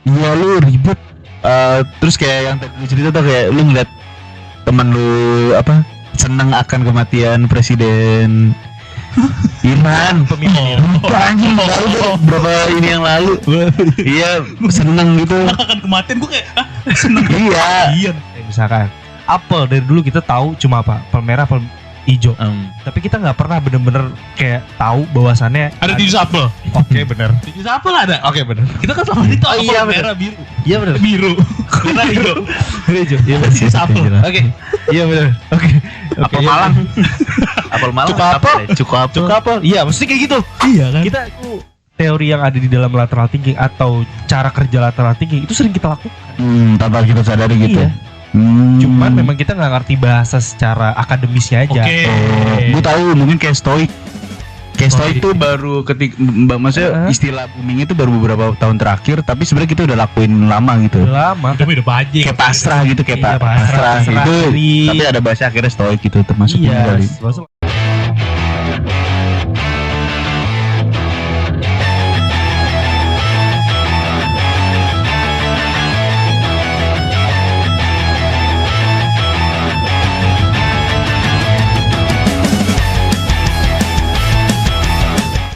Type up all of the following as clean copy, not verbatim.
Iya lu ribut. Terus kayak yang tadi lu cerita tuh kayak lu ngeliat temen lu apa seneng akan kematian presiden Iran anjing baru berapa ini yang lalu. Iya seneng gitu. Akan kematian gue kayak seneng. Iya. Misalkan apel dari dulu kita tahu cuma apa? Apel merah, apel hijau. Tapi kita nggak pernah bener-bener kayak tahu bahwasannya Ada tisu apel. Oke, bener. Tisu apel ada. Oke, bener. Kita kan sama itu apel iya, bener. merah biru. Iya bener. Biru. Merah hijau. Hijau. Iya Tisu apel. Oke. Iya bener. Oke. Apel Malang. Apel Malang. Cukup apel. Iya, mesti kayak gitu. Iya kan. Kita itu teori yang ada di dalam lateral thinking atau cara kerja lateral thinking itu sering kita lakukan. Tanpa kita sadari gitu. Iya. Cuman memang kita nggak ngerti bahasa secara akademisnya aja. Gue tahu mungkin kayak stoik. Kayak stoik itu baru maksudnya istilah booming itu baru beberapa tahun terakhir, tapi sebenarnya kita udah lakuin lama gitu. Lama. Hidup aja. Kayak pasrah gitu, kayak Iya, pasrah itu. diri. Tapi ada bahasa akhirnya stoik gitu termasuk juga. Iya.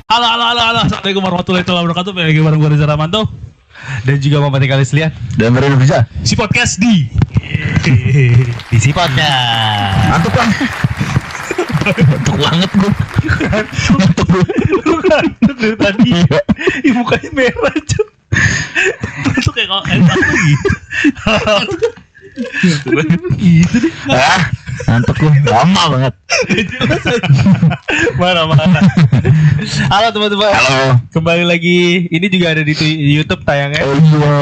Halo. Assalamualaikum warahmatullahi wabarakatuh. Lagi bareng gue Reza Ramanto Dan juga Muhammad Ekalis Lian. Dan Mario bisa. si podcast di Si podcast. Ngantuk bang. Ngantuk banget gue. Ngantuk gue. Lu ngantuk dari tadi. Ih, mukanya merah cuy. Itu kayak kalau enak gitu. Gitu deh. Ngantuk gue. Lama banget. Mana. Halo teman-teman. Halo. Kembali lagi. Ini juga ada di YouTube tayangnya. Oh iya.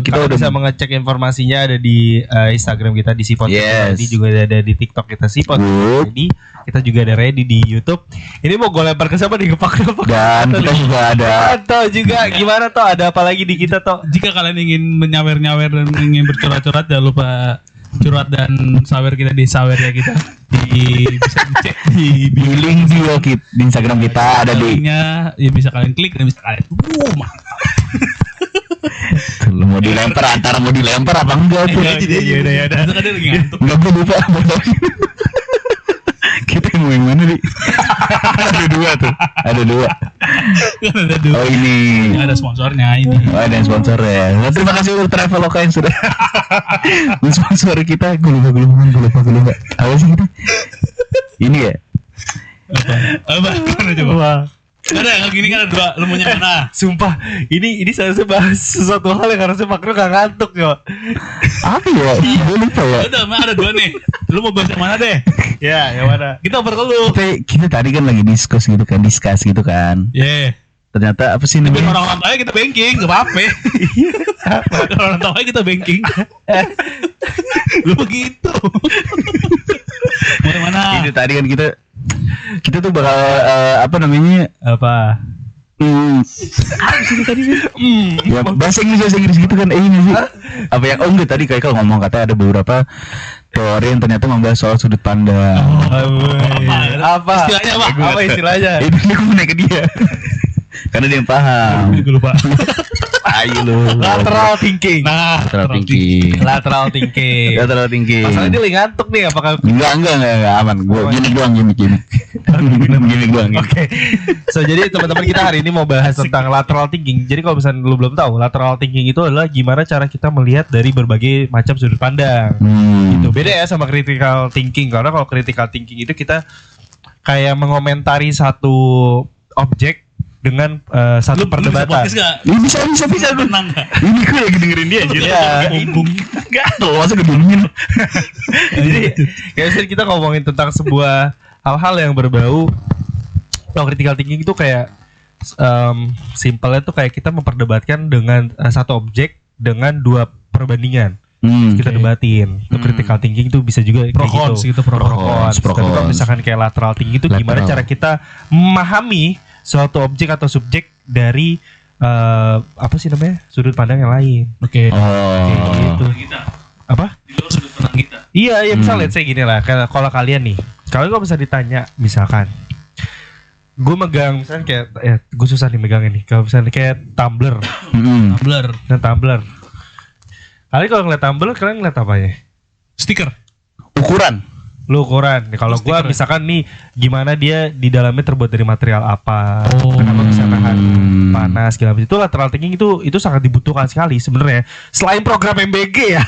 Kita Kalian udah bisa mengecek informasinya ada di Instagram kita di Sipot. Yes. Ini juga ada di TikTok kita Sipot. Good. Jadi kita juga ada ready di YouTube. Ini mau gue lempar ke siapa nih? Kepak. Dan kita juga ada. Atau juga gimana toh? Ada apa lagi di kita toh? Jika kalian ingin menyawer-nyawer dan ingin bercurhat-curhat, jangan lupa curhat dan sawer kita di sawernya kita bisa dicek di link juga di Instagram kita ada di. linknya, ya bisa kalian klik dan bisa kalian mantap. Lu mau dilempar antara mau dilempar apa enggak tuh? Iya udah. Itu kan dia lagi ngantuk. Enggak gue lupa. Kita mau yang mana nih? Ada dua tuh. Ada dua. Kan ada dua. Oh ini. Ada sponsornya ini. Oh ada yang sponsor ya. Nah, terima kasih untuk Traveloka yang sudah mensponsori kita. Gue lupa. Apa sih kita? Ini ya. Apa? Mana coba? Ada yang gini kan ada dua. Lu maunya mana? Sumpah, ini seharusnya bahas sesuatu hal yang harusnya Pak Kro gak ngantuk yo. Apa ya? Gue lupa ya. Udah, ada dua nih. Lu mau bahas yang mana deh? Ya, yang mana? Kita oper dulu. Kita tadi kan lagi discuss gitu kan. Yeah. Ternyata apa sih Tapi namanya? orang-orang tahu kita banking, gak apa-apa. Orang tahu kita banking. Lu begitu. Mau yang mana? Ini tadi kan kita tuh bakal apa namanya? Apa? Ya, bahasa Inggris gitu kan ini sih. Apa yang enggak tadi kayak kalau ngomong katanya ada beberapa teori yang ternyata membahas soal sudut pandang. Apa? Istilahnya apa? Apa istilahnya? Ini gue mau naik ke dia. Karena dia yang paham. Gue lupa. Ayo lu. Lateral thinking. Nah, Lateral thinking. Lateral thinking. Lateral thinking. Masalahnya dia lagi ngantuk nih, apakah? Enggak aman. Gue gimmick doang. Gimmick doang. Oke. So jadi teman-teman kita hari ini mau bahas tentang lateral thinking. Jadi kalau misalnya lu belum tahu, lateral thinking itu adalah gimana cara kita melihat dari berbagai macam sudut pandang. Gitu. Beda ya sama critical thinking. Karena kalau critical thinking itu kita kayak mengomentari satu objek dengan satu perdebatan. Ini bisa Tenang gak? Ini gue lagi dengerin dia aja. Iya. Enggak tuh, masa gedungin. Jadi kayak misalnya kita ngomongin tentang sebuah hal-hal yang berbau. Kalau critical thinking itu kayak simpelnya tuh kayak kita memperdebatkan dengan satu objek dengan dua perbandingan. Kita debatin. Itu critical thinking itu bisa juga Pro kayak cons gitu, pro cons. Tapi kalau misalkan kayak lateral thinking itu gimana cara kita memahami suatu objek atau subjek dari apa sih namanya, sudut pandang yang lain. Oke. Gitu. Kita. Apa? Di luar sudut pandang kita. Iya misalnya saya gini lah, kalau kalian nih, kalau bisa ditanya misalkan gue megang misalnya kayak gue susah nih megang ini. Kalau misalnya kayak tumbler. Tumbler, Dan tumbler. Kalian kalau ngeliat tumbler kalian ngeliat apanya? stiker. Ukuran. Lu ukuran. Kalau gue Stiker. misalkan nih gimana dia di dalamnya terbuat dari material apa? Oh. Kenapa bisa tahan panas segala macam. Itu lateral thinking itu sangat dibutuhkan sekali sebenarnya. Selain program MBG ya.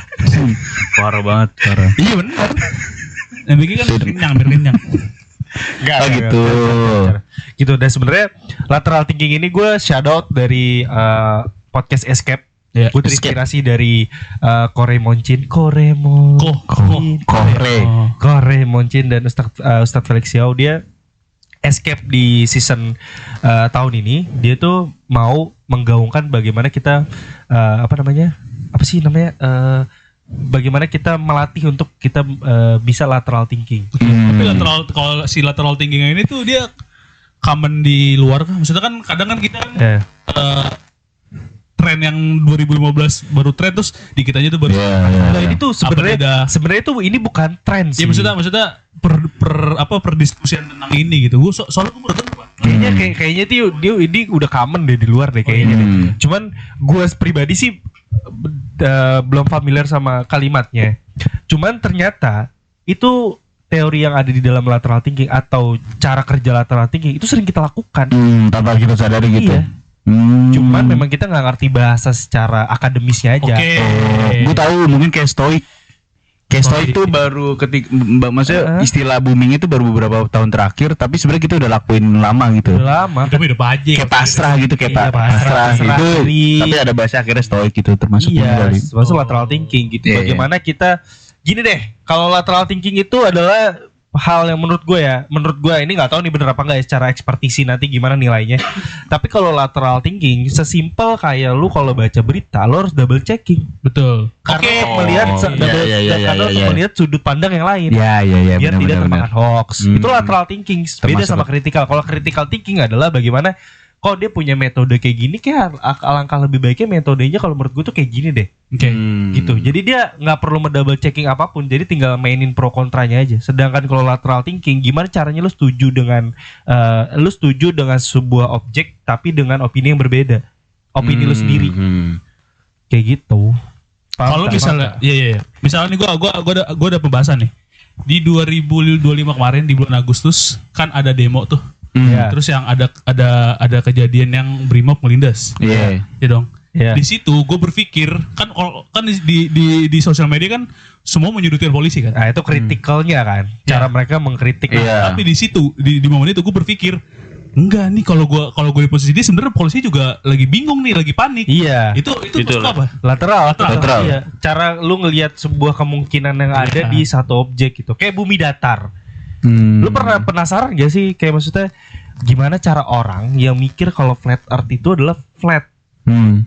Parah banget, parah. Iya benar. MBG kan kenyang, biar kenyang. Enggak, Oh, gitu. Gitu. Dan sebenarnya lateral thinking ini gue shout out dari podcast Escape. Ya. Gue terinspirasi dari Kore Moncin dan Ustadz Felix Xiao. Dia Escape di season tahun ini dia tuh mau menggaungkan bagaimana kita bagaimana kita melatih untuk kita bisa lateral thinking. Tapi kalau si lateral thinking ini tuh dia common di luar kan. Maksudnya kan kadang kan kita kan tren yang 2015 baru tren terus di kita aja tuh baru. Nah, ini tuh sebenarnya tuh ini bukan tren sih. Ya maksudnya perdiskusian tentang ini gitu. Gue soalnya gue baru tahu, Pak. Kayaknya dia ini udah common deh di luar deh kayaknya. Deh. Cuman gue pribadi sih belum familiar sama kalimatnya. Cuman ternyata itu teori yang ada di dalam lateral thinking atau cara kerja lateral thinking itu sering kita lakukan. Tanpa kita sadari gitu. Iya. Cuman memang kita nggak ngerti bahasa secara akademisnya aja. Oke. Gue tahu mungkin kayak stoik. Kayak stoik itu baru maksudnya istilah booming itu baru beberapa tahun terakhir, tapi sebenarnya kita udah lakuin lama gitu. Udah lama. Tapi udah aja. Kayak pasrah gitu, kayak pasrah gitu. diri. Tapi ada bahasa akhirnya stoik gitu termasuk dari. Masuk lateral thinking gitu. Iya, Bagaimana kita gini deh, kalau lateral thinking itu adalah hal yang menurut gue ini nggak tahu nih bener apa nggak ya secara ekspertisi nanti gimana nilainya. Tapi kalau lateral thinking sesimpel kayak lu kalau baca berita lu harus double checking. Betul. Karena melihat sudut pandang yang lain. Iya. Biar tidak termakan hoax. Itu lateral thinking. Beda Termasuk sama critical. Kalau critical thinking adalah bagaimana kok dia punya metode kayak gini, kayak alangkah lebih baiknya metodenya kalau menurut gue tuh kayak gini deh. Oke. Gitu. Jadi dia nggak perlu double checking apapun. Jadi tinggal mainin pro kontranya aja. Sedangkan kalau lateral thinking, gimana caranya lu setuju dengan sebuah objek tapi dengan opini yang berbeda. Opini lu sendiri. Kayak gitu. Kalau misalnya, iya. Misalnya nih gue ada pembahasan nih. Di 2025 kemarin di bulan Agustus kan ada demo tuh. Terus yang ada kejadian yang Brimob melindas. Iya. Ya dong. Yeah. Di situ gue berpikir kan di sosial media kan semua menyudutkan polisi kan. Nah, itu kritikalnya kan. Cara mereka mengkritik. Iya. Tapi di situ di momen itu gue berpikir enggak nih kalau gue di posisi dia sebenarnya polisi juga lagi bingung nih, lagi panik. Iya. Itu maksud apa? Lateral. Lateral. Iya. Cara lu ngelihat sebuah kemungkinan yang ada di satu objek gitu. Kayak bumi datar. Lu pernah penasaran gak sih kayak maksudnya gimana cara orang yang mikir kalau flat earth itu adalah flat?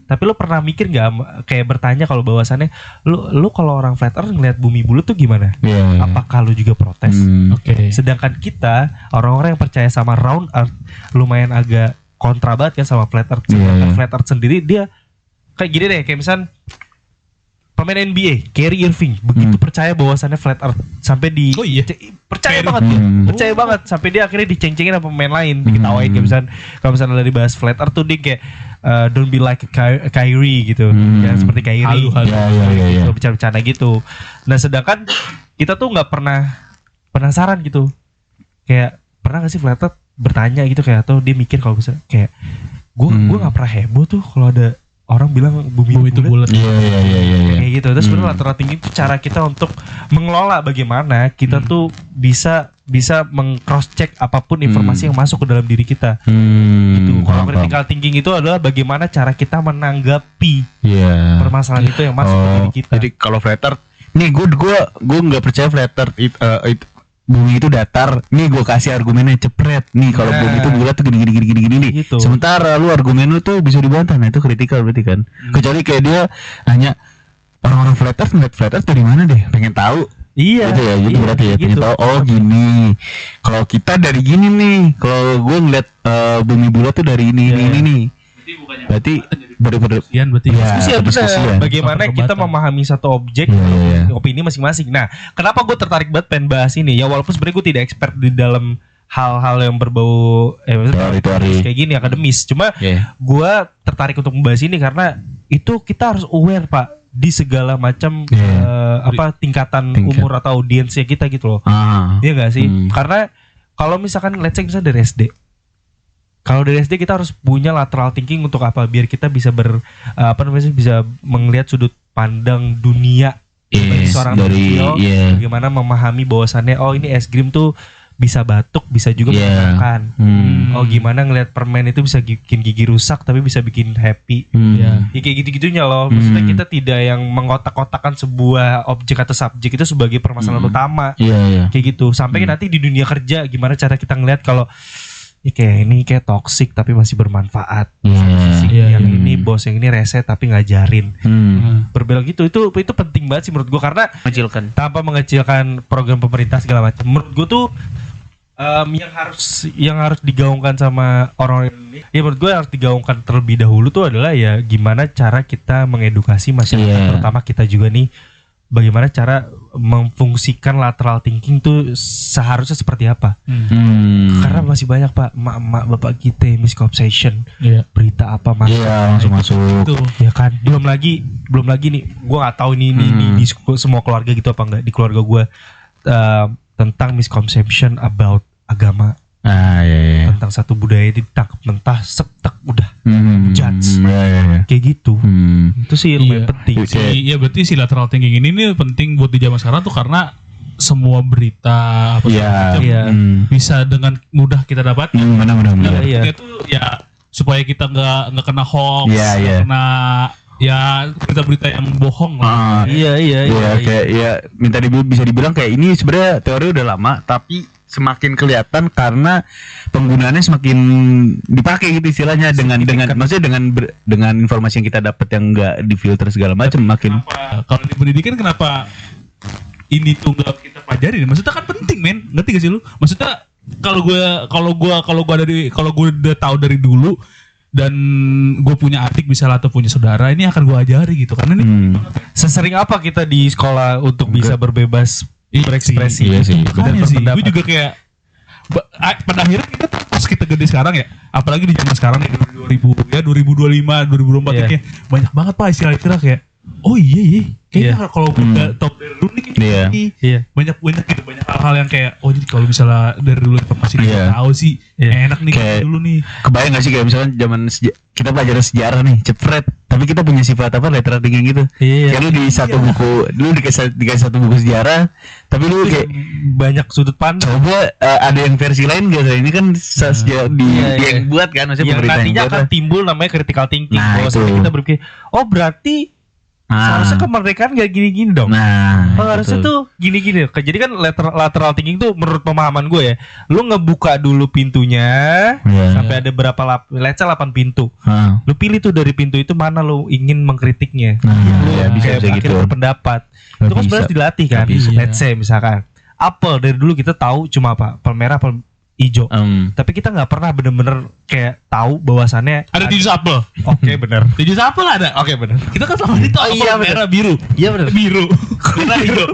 Tapi lu pernah mikir nggak kayak bertanya kalau bahwasannya lu kalau orang flat earth ngelihat bumi bulat tuh gimana? Iya. Apakah lu juga protes? Oke. Sedangkan kita orang-orang yang percaya sama round earth lumayan agak kontra banget kan sama flat earth. Sedangkan flat earth sendiri dia kayak gini deh, kayak misal pemain NBA Kyrie Irving begitu percaya bahwasannya flat earth sampai di percaya banget dia, percaya banget sampai dia akhirnya diceng-cengin sama pemain lain, diketawain kayak misalnya kalau misalnya dari bahas flat earth tuh dia kayak don't be like Kyrie gitu, jangan seperti Kyrie, ya. bercanda gitu. Nah sedangkan kita tuh nggak pernah penasaran gitu, kayak pernah nggak sih flat earth bertanya gitu kayak atau dia mikir kalau misalnya kayak gue nggak pernah heboh tuh kalau ada orang bilang bumi itu bulat. Iya. Kayak gitu. Terus sebenarnya lateral thinking itu cara kita untuk mengelola bagaimana kita tuh bisa meng-cross check apapun informasi yang masuk ke dalam diri kita. Gitu. Kalau critical thinking itu adalah bagaimana cara kita menanggapi permasalahan itu yang masuk ke diri kita. Jadi kalau flat earth, nih gue nggak percaya flat earth bumi itu datar. Nih gue kasih argumennya cepret. Nih kalau bumi itu bulat tuh gini nih. Gitu. Sementara lu argumen lu tuh bisa dibantah. Nah itu kritikal berarti kan. Kecuali kayak dia hanya orang-orang flat earth ngeliat flat earth dari mana deh, pengen tahu. Iya. Gitu ya, gitu berarti ya. Pengen tahu. Oh gini. Kalau kita dari gini nih. Kalau gue ngeliat bumi bulat tuh dari ini nih. Berarti berarti diskusian. Bagaimana kita memahami satu objek, opini masing-masing. Nah, kenapa gue tertarik banget pengen bahas ini? Ya walaupun sebenarnya gue tidak expert di dalam hal-hal yang berbau Teori-teori. kayak gini akademis. Cuma Iya. gue tertarik untuk membahas ini karena itu kita harus aware Pak di segala macam tingkatan umur atau audiensnya kita gitu loh. Iya gak sih? Karena kalau misalkan let's say misalnya dari SD. Kalau dari SD kita harus punya lateral thinking untuk apa? Biar kita bisa bisa melihat sudut pandang dunia Yes, seorang dari Tokyo, bagaimana memahami bahwasannya oh ini es krim tuh bisa batuk, bisa juga menyenangkan. Oh gimana ngelihat permen itu bisa bikin gigi rusak tapi bisa bikin happy. Ya kayak gitu-gitunya loh. Maksudnya kita tidak yang mengotak-kotakan sebuah objek atau subjek itu sebagai permasalahan utama. Kayak gitu. Sampai nanti di dunia kerja gimana cara kita ngelihat kalau ya kayak ini kayak toksik tapi masih bermanfaat. Yang ini bos yang ini rese tapi ngajarin. Berbelok gitu itu penting banget sih menurut gue karena mengecilkan tanpa mengecilkan program pemerintah segala macam. Menurut gue tuh yang harus digaungkan sama orang ini, ya menurut gue harus digaungkan terlebih dahulu tuh adalah ya gimana cara kita mengedukasi masyarakat, terutama kita juga nih, bagaimana cara memfungsikan lateral thinking tuh seharusnya seperti apa. Karena masih banyak Pak, emak-emak bapak kita misconception, berita apa masuk ya kan. Belum lagi nih, gue nggak tahu ini di semua keluarga gitu apa enggak, di keluarga gue tentang misconception about agama. Tentang satu budaya ditangkap mentah, setek udah judge. Kayak gitu. Itu sih lumayan penting. Iya berarti si lateral thinking ini nih penting buat di zaman sekarang tuh karena semua berita apa bisa dengan mudah kita dapat. Benar. Itu ya supaya kita nggak kena hoax, nggak kena ya berita-berita yang bohong lah. Kayak bisa dibilang kayak ini sebenarnya teori udah lama tapi semakin kelihatan karena penggunaannya semakin dipakai gitu istilahnya dengan maksudnya dengan informasi yang kita dapat yang enggak difilter segala macam makin. Kalau di pendidikan kenapa ini tuh nggak kita pelajari? Maksudnya kan penting men, ngerti gak sih lu? Maksudnya kalau gue udah tahu dari dulu dan gue punya adik misalnya atau punya saudara, ini akan gue ajari gitu karena ini sesering apa kita di sekolah untuk bisa berbebas berekspresi. Iya sih. Gue juga kayak pada akhirnya kita pas kita gede sekarang ya, apalagi di zaman sekarang nih 2025, 2024 ini banyak banget Pak istilah-istilah kayak oh iya kayaknya kalau udah top dari dulu nih banyak gitu, banyak hal-hal yang kayak oh jadi kalau misalnya dari dulu informasi kita tahu sih enak nih kayak dulu nih. Kebayang gak sih kayak misalnya zaman kita belajar sejarah nih cepret tapi kita punya sifat apa lateral thinking gitu. Kayak lu di satu buku dulu dikasih satu buku sejarah tapi lu kayak banyak sudut pandang. Coba ada yang versi lain gak? Ini kan sejarah yang buat kan maksudnya yang nantinya akan timbul namanya critical thinking. Kita berpikir oh berarti seharusnya kemerdekaan gak gini-gini dong. Harusnya tuh gini-gini. Jadi kan lateral thinking tuh menurut pemahaman gue ya, lu ngebuka dulu pintunya sampai ada berapa let's say 8 pintu. Lu pilih tuh dari pintu itu mana lu ingin mengkritiknya. Bisa gitu. Berpendapat. Itu kan sebenarnya dilatih kan. Let's say misalkan apel dari dulu kita tahu cuma apa? Apel merah, apel hijau. Tapi kita nggak pernah bener-bener kayak tahu bahwasannya ada 7 apel. Oke, benar. 7 apel ada. Oke, benar. Kita kan selama itu apel merah biru. Iya benar. Biru. Merah hijau.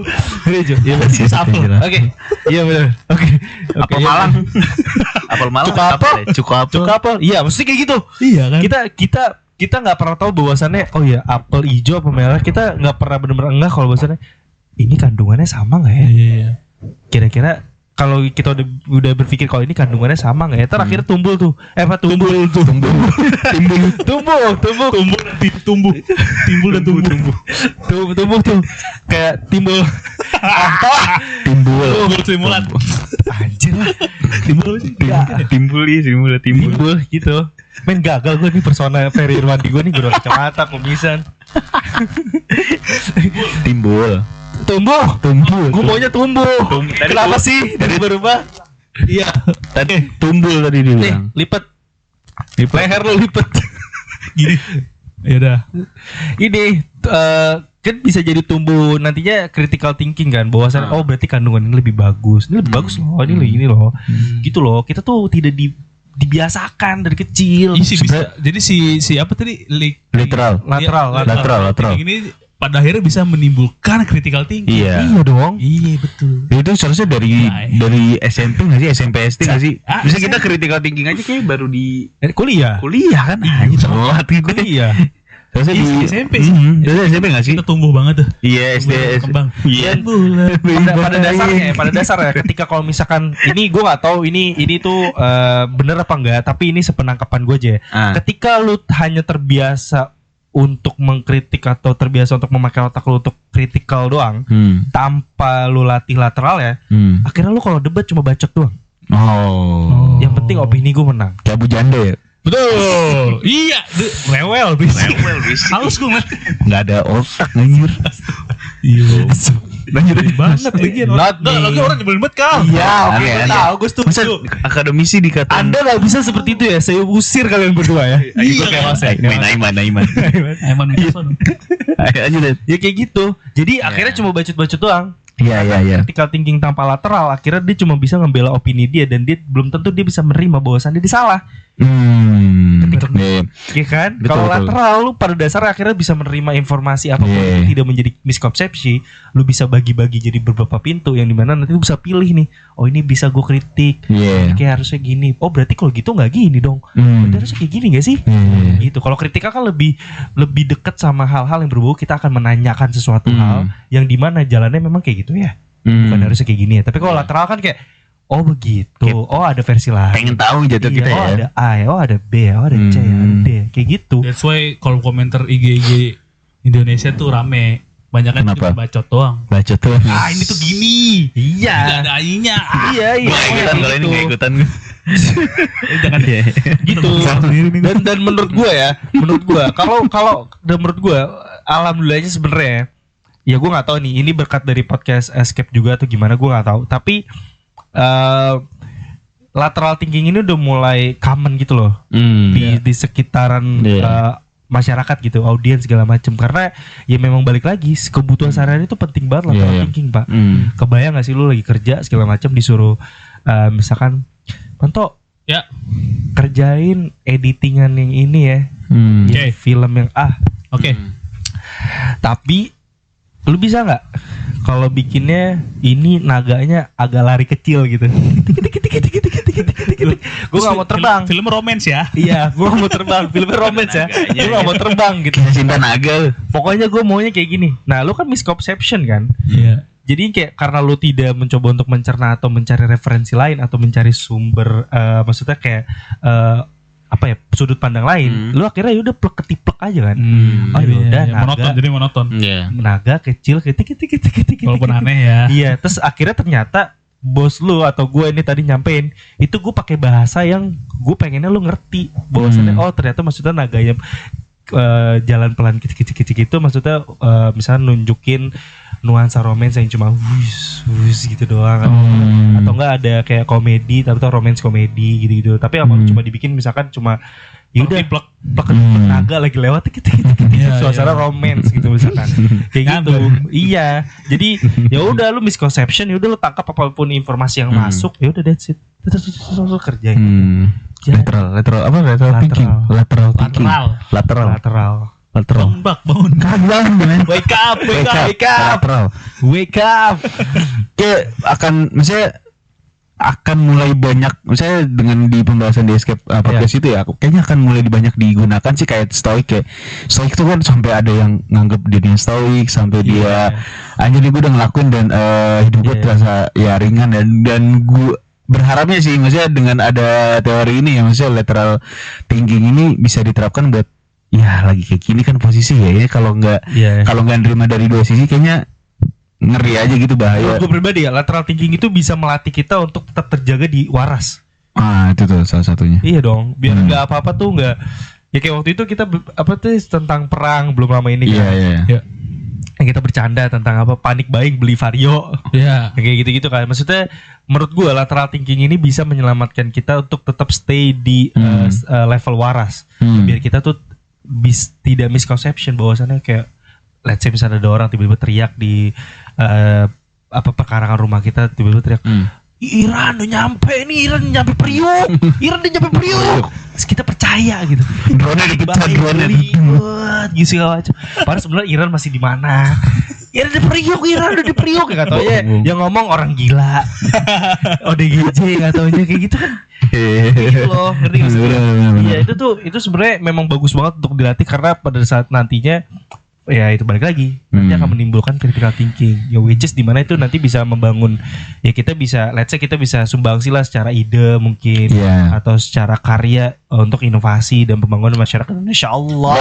Hijau. Iya benar. 7 apel. Oke. Iya benar. Oke. Apel Malang. Apel Malang. Cukup apel. Iya, mesti kayak gitu. Iya kan. Kita nggak pernah tahu bahwasannya oh ya apel hijau apa merah, kita nggak pernah benar-benar enggak kalau bahwasannya ini kandungannya sama nggak ya? Iya. Kira-kira kalau kita udah berpikir kalau ini kandungannya sama nggak ya, terakhir tumbuh tuh, timbul tuh kayak timbul simulat. Anjir lah, timbul gitu. Men gagal gue nih persona Ferry Irwandi gue nih, gue udah kacamata pemisan. Tumbuh. Gue maunya tumbuh. Kenapa sih? Dari berubah. Iya. Tadi tumbul tadi dibilang. Lipat. Leher lo lipat. Gini. Ya udah. Ini kan bisa jadi tumbuh nantinya critical thinking kan, bahwasan oh berarti kandungan ini lebih bagus. Ini lebih bagus loh. Ini loh. Gitu loh. Kita tuh tidak dibiasakan dari kecil. Jadi si apa tadi? Lateral. Ini pada akhirnya bisa menimbulkan critical thinking. Iya. Iya dong. Iya betul. Itu seharusnya dari SMP nggak sih, SMP SD nggak sih? Bisa kita critical thinking aja kayak baru di Kuliah. kuliah kan? Anjir telat gitu. Kuliah. Harusnya Iya, di SMP. Harusnya SMP nggak sih? Kita tumbuh banget tuh. Iya SD. Kembang. Iya. Pada dasarnya ketika kalau misalkan ini gue nggak tahu ini tuh bener apa enggak, tapi ini sepenangkapan gue aja ya. Ketika lu hanya terbiasa untuk mengkritik atau terbiasa untuk memakai otak lu untuk kritikal doang tanpa lu latih lateral ya, akhirnya lu kalau debat cuma bacot doang. Oh. Yang penting opini gue menang. Kayak Bu Janda ya? Betul. Iya, rewel bis. Halus gue ngeliat. Nggak ada otak anjir. Iya. Lanjut Banget lagi. Not me. Lagi orang nyebelin banget kau. Iya, oke, Oke, gue oke. tahu, gue Masa setuju. akademisi dikatain Anda nggak bisa seperti itu ya, saya usir kalian berdua ya. Iya. Kayak Mas ya. main Aiman. Emang Microsoft. Ayo lanjut. Ya kayak gitu. Jadi akhirnya cuma bacot-bacot doang. Iya. Critical thinking tanpa lateral, akhirnya dia cuma bisa ngebela opini dia dan dia belum tentu dia bisa menerima bahwasannya dia salah. Iya. Iya kan? Betul, Kalau betul. lateral lu pada dasarnya akhirnya bisa menerima informasi apapun Iya. yang tidak menjadi miskonsepsi. Lu bisa bagi-bagi jadi beberapa pintu yang dimana nanti lu bisa pilih nih. Oh ini bisa gue kritik. Iya. Kayak harusnya gini. Oh berarti kalau gitu nggak gini dong. Berarti harusnya kayak gini gak sih? Iya. Gitu. Kalau kritika kan lebih dekat sama hal-hal yang berbau kita akan menanyakan sesuatu hal yang dimana jalannya memang kayak gitu ya. Bukan harusnya kayak gini ya. Tapi kalau lateral kan kayak oh begitu. Oh ada versi lain. Pengen tahu jatuh Iya, kita oh ya. ada A, oh ada B, oh ada C, ada D, kayak gitu. That's why kalau komentar IG Indonesia tuh rame. Banyak kan Kenapa? cuma bacot doang. Bacot tuh. Ini tuh gini. Iya. Gak ada ainya. Iya. Gua nggak ikutan kalau ini nggak ikutan. Jangan Iya. Gitu. Dan menurut gua kalau dan menurut gua alhamdulillahnya sebenarnya ya gua nggak tahu nih ini berkat dari podcast Escape juga atau gimana gua nggak tahu tapi lateral thinking ini udah mulai common gitu loh di sekitaran masyarakat gitu, audiens segala macem karena ya memang balik lagi kebutuhan sehari-hari itu penting banget lateral thinking pak. Kebayang gak sih lu lagi kerja segala macem disuruh misalkan Panto Ya. kerjain editingan yang ini ya, Oke. film yang Oke. tapi lu bisa nggak kalau bikinnya ini naganya agak lari kecil gitu. Gue gak mau terbang. Film romance ya. Iya, gue gak mau terbang. Filmnya romance ya. Gue gak mau terbang gitu. Cinta naga. Pokoknya gue maunya kayak gini. Nah, lu kan misconception kan. Iya. Jadi kayak karena lu tidak mencoba untuk mencerna atau mencari referensi lain atau mencari sumber, maksudnya kayak apa ya sudut pandang lain, lu akhirnya ya udah plek-ketiplek aja kan. Oh ya udah naga, monoton jadi monoton. Iya. naga kecil ketik. Walaupun aneh ya. Iya, terus akhirnya ternyata bos lu atau gue ini tadi nyampein itu gue pakai bahasa yang gue pengennya lu ngerti bahwasannya oh ternyata maksudnya naganya jalan pelan kecil itu maksudnya misalnya nunjukin nuansa romance yang cuma wus gitu doang atau enggak ada kayak komedi tapi tuh romance komedi gitu tapi apa cuma dibikin misalkan cuma yaudah plek naga lagi lewat suasana romance gitu misalkan kayak gitu. Iya, jadi ya udah lu misconception, ya udah lu tangkap apapun informasi yang masuk, ya udah that's it. Terus kerjain. Lateral apa thinking? Lateral. Bak bangun. Kagak, Wake up. Lateral. Wake up. Kayak akan mulai banyak, misalnya dengan di pembahasan di Escape podcast itu ya, kayaknya akan mulai banyak digunakan sih kayak stoik itu kan sampai ada yang nganggep dirinya stoik sampai dia anjir gue udah ngelakuin dan hidup gue terasa ya ringan dan gue berharapnya sih maksudnya dengan ada teori ini ya maksudnya lateral thinking ini bisa diterapkan buat ya lagi kayak gini kan posisi ya kalau nggak nerima dari dua sisi kayaknya ngeri aja gitu bahaya. Gue pribadi ya lateral thinking itu bisa melatih kita untuk tetap terjaga di waras. Itu tuh salah satunya. Iya dong, biar nggak apa-apa tuh nggak. Ya kayak waktu itu kita tentang perang belum lama ini kan. Iya. Yang kita bercanda tentang panik buying beli Vario. Iya. Kayak gitu-gitu kan. Maksudnya menurut gue lateral thinking ini bisa menyelamatkan kita untuk tetap stay di level waras. Biar kita tuh tidak misconception bahwasannya kayak let's say misalnya ada orang tiba-tiba teriak di perkarangan rumah kita tiba-tiba teriak Iran udah nyampe nih, Iran nyampe Priok. Terus kita percaya gitu. Drone-nya dipecah, drone-nya buat gitu segala macam. Padahal sebenarnya Iran masih di mana? Iran di Priok ya tau ya. Yang ngomong orang gila. ODGJ nggak taunya kayak gitu kan. Gitu loh, ngerti nggak sih? Iya itu sebenarnya memang bagus banget untuk dilatih karena pada saat nantinya ya itu balik lagi nanti akan menimbulkan critical thinking ya which is dimana itu nanti bisa membangun ya kita bisa let's say kita bisa sumbangsi lah secara ide mungkin atau secara karya untuk inovasi dan pembangunan masyarakat Indonesia. Allah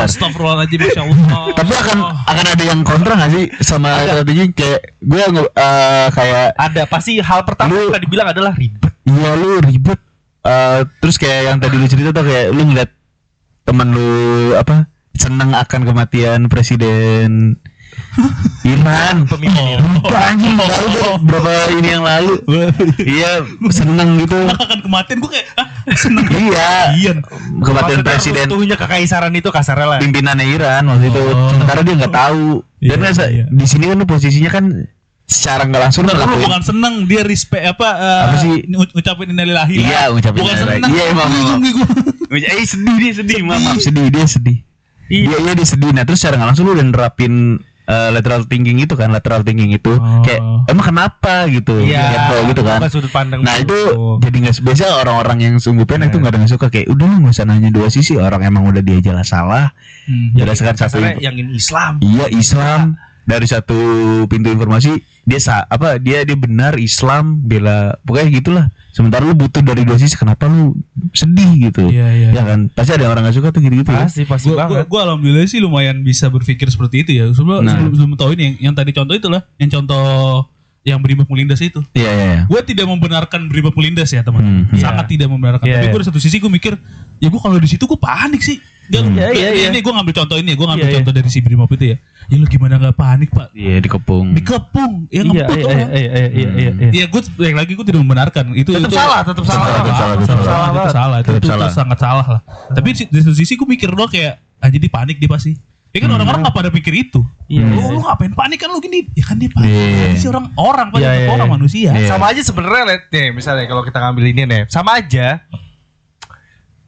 astagfirullahaladzim Masya Allah. Tapi akan ada yang kontra nggak sih sama strategi kayak gue kayak ada pasti hal pertama yang dibilang adalah ribet. Iya lu ribet. Terus kayak yang tadi lu cerita tuh kayak lu ngeliat temen lu apa senang akan kematian Presiden Iran anjing baru berapa ini yang lalu iya seneng gitu akan kematian gue kayak seneng iya kematian Presiden tuhnya kekaisaran itu kasarnya lah pimpinannya Iran waktu itu sementara dia nggak tahu dan di sini kan posisinya kan secara nggak langsung lu bukan seneng dia respect apa sih ngucapin innalillahi iya ngucapin bukan seneng iya emang sedih maaf dia sedih Iya dia sedih. Nah terus secara nggak langsung lu udah nerapin lateral thinking itu kayak emang kenapa gitu gitu kan. Sudut pandang nah itu jadi nggak biasa orang-orang yang sungguh pengen itu nggak ada yang suka kayak udah lu nggak usah nanya dua sisi orang emang udah dia jelas salah berdasarkan satu yang ini Islam Islam dari satu pintu informasi dia benar Islam bela pokoknya gitulah. Sementara lu butuh dari dua sisi kenapa lu sedih gitu ya kan pasti ada orang nggak suka tuh gitu pasti banget. Gue alhamdulillah sih lumayan bisa berpikir seperti itu ya sebelum tahu ini yang tadi contoh itulah yang contoh yang Brimob melindas itu. Iya. Gue tidak membenarkan Brimob melindas ya teman. Sangat tidak membenarkan. Tapi gue di satu sisi gue mikir, ya gue kalau di situ gue panik sih. Ini gue ngambil contoh ini, gue ngambil contoh dari si Brimob itu ya. Ya lu gimana nggak panik pak? Iya dikepung. Ya ngebut orang. Iya gue yang lagi gue tidak membenarkan itu. Tetap salah. Itu sangat salah lah. Tapi di satu sisi gue mikir doang kayak, jadi panik dia pasti. Ya kan orang-orang nggak pada pikir itu. Lu ngapain panik kan lu gini? Ya kan dia panik. Si orang orang manusia. Sama aja sebenarnya lihat nih misalnya kalau kita ngambil ini nih, sama aja.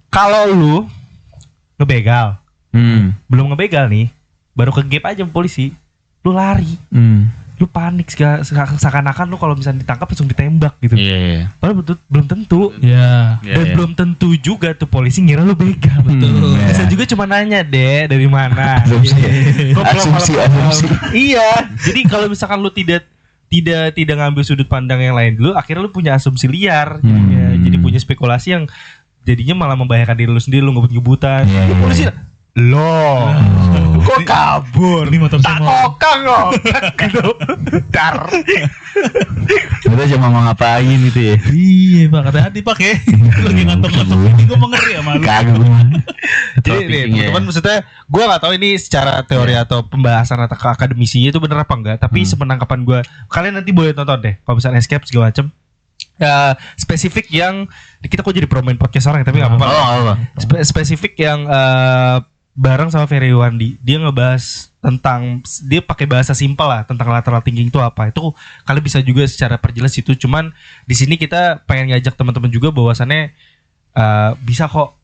Kalau lu ngebegal, belum ngebegal nih, baru ke gap aja sama polisi, lu lari, lu panik seakan-akan lu kalau misalnya ditangkap langsung ditembak gitu. Padahal belum tentu. Dan belum tentu juga tuh polisi ngira lu begal. Betul. Bisa juga cuma nanya dari mana. Asumsi. Iya. Jadi kalau misalkan lu tidak ngambil sudut pandang yang lain dulu, akhirnya lu punya asumsi liar. Jadi punya spekulasi yang jadinya malah membahayakan diri lu sendiri, lu ngebut-ngebutan. Polisi loh, kok kabur? Ini motor tak kokang loh. Dar. Kita cuma mau ngapain gitu ya? Iya pak, hati-hati pak ya. Lagi ngantuk-ngantuk ini gue mau ngeri sama lu. Kagak. Jadi teman-teman maksudnya gue nggak tahu ini secara teori atau pembahasan atau akademisinya itu bener apa enggak. Tapi sepenangkapan gue, kalian nanti boleh tonton deh. Kalau misalnya escape segala macem. Spesifik yang kita kok jadi promoin podcast orang tapi nggak apa-apa. Spesifik yang bareng sama Ferry Wandi, dia ngebahas tentang, dia pakai bahasa simpel lah tentang lateral thinking itu apa. Itu kalian bisa juga secara perjelas itu. Cuman di sini kita pengen ngajak teman-teman juga bahwasannya bisa kok.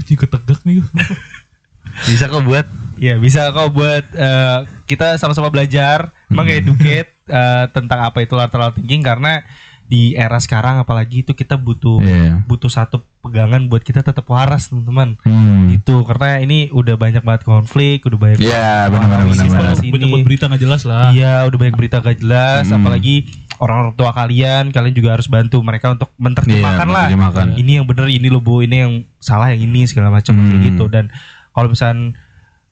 Ikut tegak nih. Bisa kok buat kita sama-sama belajar, meng-educate tentang apa itu lateral thinking karena di era sekarang apalagi itu kita butuh satu pegangan buat kita tetap waras teman-teman. Gitu karena ini udah banyak banget konflik, udah banyak benar. Banyak berita nggak jelas lah. Iya, udah banyak berita nggak jelas apalagi orang tua kalian juga harus bantu mereka untuk menerjemahkan lah. Ini yang benar, ini loh Bu, ini yang salah, yang ini segala macam gitu. Dan kalau misalnya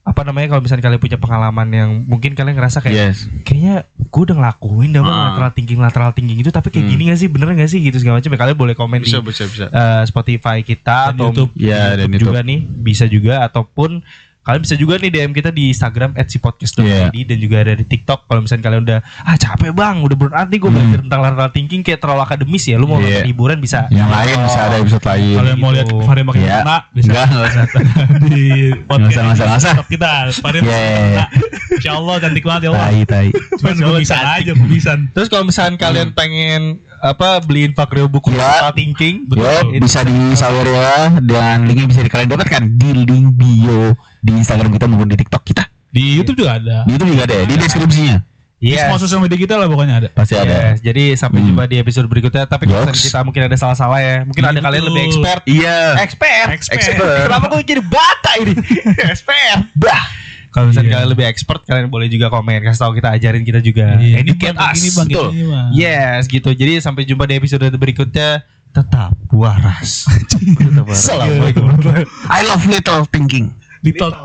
kalau misalnya kalian punya pengalaman yang mungkin kalian ngerasa kayak kayaknya gue udah ngelakuin lateral thinking itu tapi kayak gini gak sih, bener gak sih gitu segala macam ya, kalian boleh komen bisa. Spotify kita dan atau YouTube. dan YouTube juga nih bisa juga ataupun Kalian bisa juga nih DM kita di Instagram @sipodcast.id Iya. dan juga ada di TikTok. Kalau misalnya kalian udah capek bang, udah burnout nih gue belajar tentang lateral thinking kayak terlalu akademis ya. Lu mau Iya. nonton hiburan bisa. Yang lain bisa ada episode lain. Kalau yang mau lihat Gitu. Fahri makin Iya. kena bisa Enggak usah. di podcast Nggak usah. TikTok kita. Fahri makin Iya. kena. Insya Allah cantik banget ya Allah. Tai. Cuma bisa aja pembisan. Terus kalau misalnya kalian pengen beliin Fakrio buku Iya. lateral thinking, Yo, itu bisa di Saweria dan linknya bisa kalian dapatkan di link bio di Instagram kita maupun di TikTok kita. Di YouTube juga ada. Di itu juga ada ya, di deskripsinya. Di Iya. semua sosial media kita lah pokoknya ada. Pasti ada. Yes, jadi sampai jumpa di episode berikutnya. Tapi kalau Jokes. kita mungkin ada salah-salah ya. Mungkin Iya, ada kalian betul. lebih expert. Iya. Expert. Kenapa gue jadi bata ini? Expert. Bah. Kalau misalnya Iya. kalian lebih expert, kalian boleh juga komen. Kasih tahu kita, ajarin kita juga. Iya, Educate Bang, us. ini Bang, Betul. ini, Bang. Yes, gitu. Jadi sampai jumpa di episode berikutnya. Tetap waras. Tetap waras. Assalamualaikum. I love little thinking. Little.